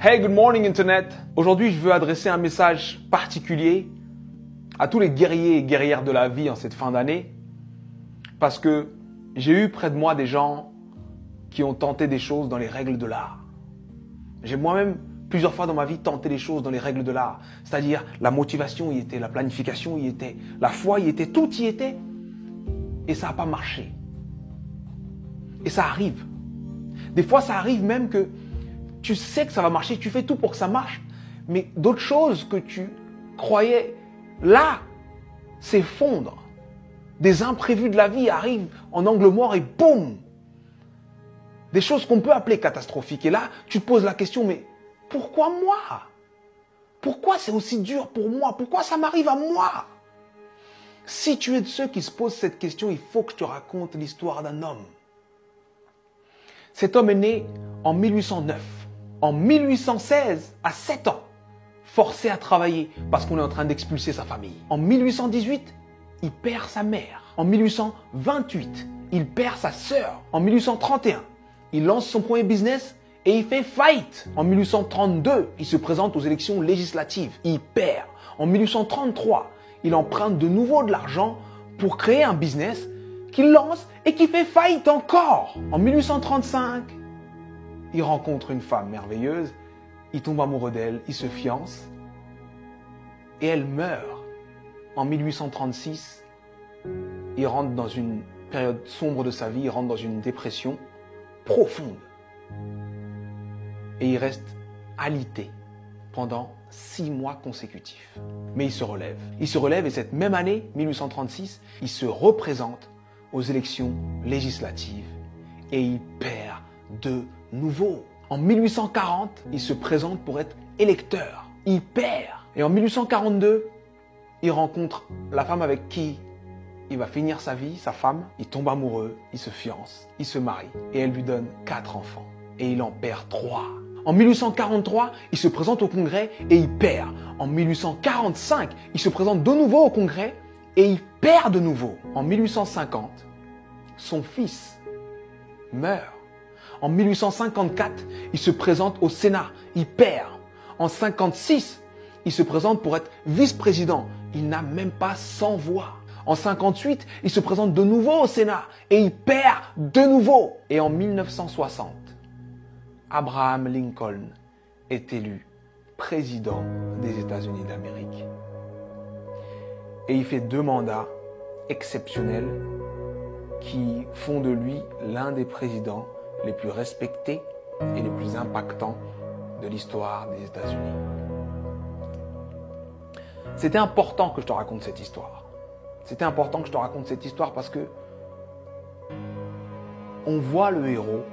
Hey, good morning Internet. Aujourd'hui, je veux adresser un message particulier à tous les guerriers et guerrières de la vie en cette fin d'année parce que j'ai eu près de moi des gens qui ont tenté des choses dans les règles de l'art. J'ai moi-même plusieurs fois dans ma vie tenté des choses dans les règles de l'art, c'est-à-dire la motivation y était, la planification y était, la foi y était, tout y était et ça n'a pas marché. Et ça arrive. Des fois, ça arrive même que tu sais que ça va marcher, tu fais tout pour que ça marche, mais d'autres choses que tu croyais là s'effondrent. Des imprévus de la vie arrivent en angle mort et boum! Des choses qu'on peut appeler catastrophiques. Et là, tu te poses la question, mais pourquoi moi? Pourquoi c'est aussi dur pour moi? Pourquoi ça m'arrive à moi? Si tu es de ceux qui se posent cette question, il faut que je te raconte l'histoire d'un homme. Cet homme est né en 1809. En 1816, à 7 ans, forcé à travailler parce qu'on est en train d'expulser sa famille. En 1818, il perd sa mère. En 1828, il perd sa sœur. En 1831, il lance son premier business et il fait faillite. En 1832, il se présente aux élections législatives. Il perd. En 1833, il emprunte de nouveau de l'argent pour créer un business qu'il lance et qui fait faillite encore. En 1835, il rencontre une femme merveilleuse, il tombe amoureux d'elle, il se fiance et elle meurt. En 1836, il rentre dans une période sombre de sa vie, il rentre dans une dépression profonde. Et il reste alité pendant 6 mois consécutifs. Mais il se relève. Il se relève et cette même année, 1836, il se représente aux élections législatives et il perd de nouveau. En 1840, il se présente pour être électeur. Il perd. Et en 1842, il rencontre la femme avec qui il va finir sa vie, sa femme. Il tombe amoureux, il se fiance, il se marie et elle lui donne 4 enfants. Et il en perd 3. En 1843, il se présente au Congrès et il perd. En 1845, il se présente de nouveau au Congrès et il perd de nouveau. En 1850, son fils meurt. En 1854, il se présente au Sénat, il perd. En 1956, il se présente pour être vice-président. Il n'a même pas 100 voix. En 1958, il se présente de nouveau au Sénat et il perd de nouveau. Et en 1960, Abraham Lincoln est élu président des États-Unis d'Amérique. Et il fait 2 mandats exceptionnels qui font de lui l'un des présidents les plus respectés et les plus impactants de l'histoire des États-Unis. C'était important que je te raconte cette histoire. C'était important que je te raconte cette histoire parce que on voit le héros,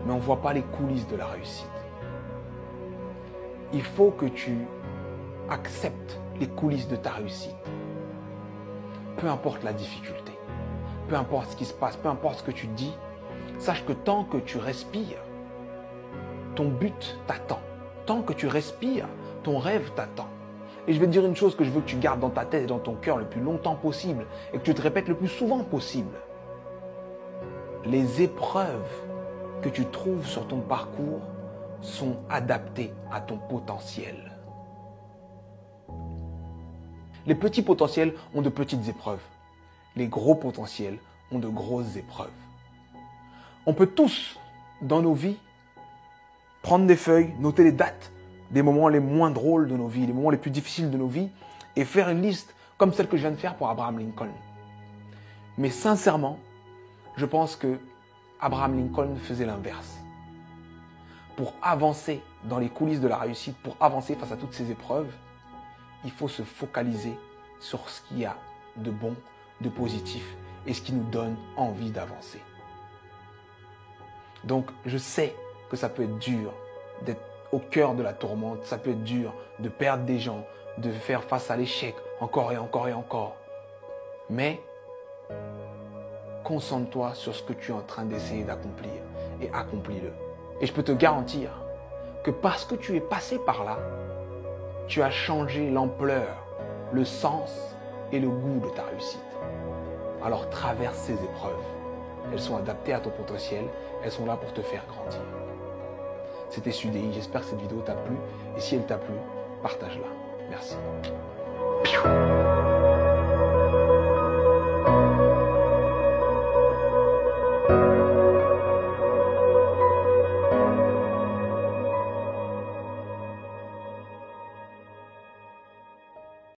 mais on ne voit pas les coulisses de la réussite. Il faut que tu acceptes les coulisses de ta réussite. Peu importe la difficulté, peu importe ce qui se passe, peu importe ce que tu dis, sache que tant que tu respires, ton but t'attend. Tant que tu respires, ton rêve t'attend. Et je vais te dire une chose que je veux que tu gardes dans ta tête et dans ton cœur le plus longtemps possible et que tu te répètes le plus souvent possible. Les épreuves que tu trouves sur ton parcours sont adaptées à ton potentiel. Les petits potentiels ont de petites épreuves. Les gros potentiels ont de grosses épreuves. On peut tous, dans nos vies, prendre des feuilles, noter les dates des moments les moins drôles de nos vies, les moments les plus difficiles de nos vies, et faire une liste comme celle que je viens de faire pour Abraham Lincoln. Mais sincèrement, je pense que Abraham Lincoln faisait l'inverse. Pour avancer dans les coulisses de la réussite, pour avancer face à toutes ces épreuves, il faut se focaliser sur ce qu'il y a de bon, de positif, et ce qui nous donne envie d'avancer. Donc, je sais que ça peut être dur d'être au cœur de la tourmente, ça peut être dur de perdre des gens, de faire face à l'échec encore et encore et encore. Mais, concentre-toi sur ce que tu es en train d'essayer d'accomplir et accomplis-le. Et je peux te garantir que parce que tu es passé par là, tu as changé l'ampleur, le sens et le goût de ta réussite. Alors traverse ces épreuves. Elles sont adaptées à ton potentiel, elles sont là pour te faire grandir. C'était SUDI. J'espère que cette vidéo t'a plu. Et si elle t'a plu, partage-la. Merci.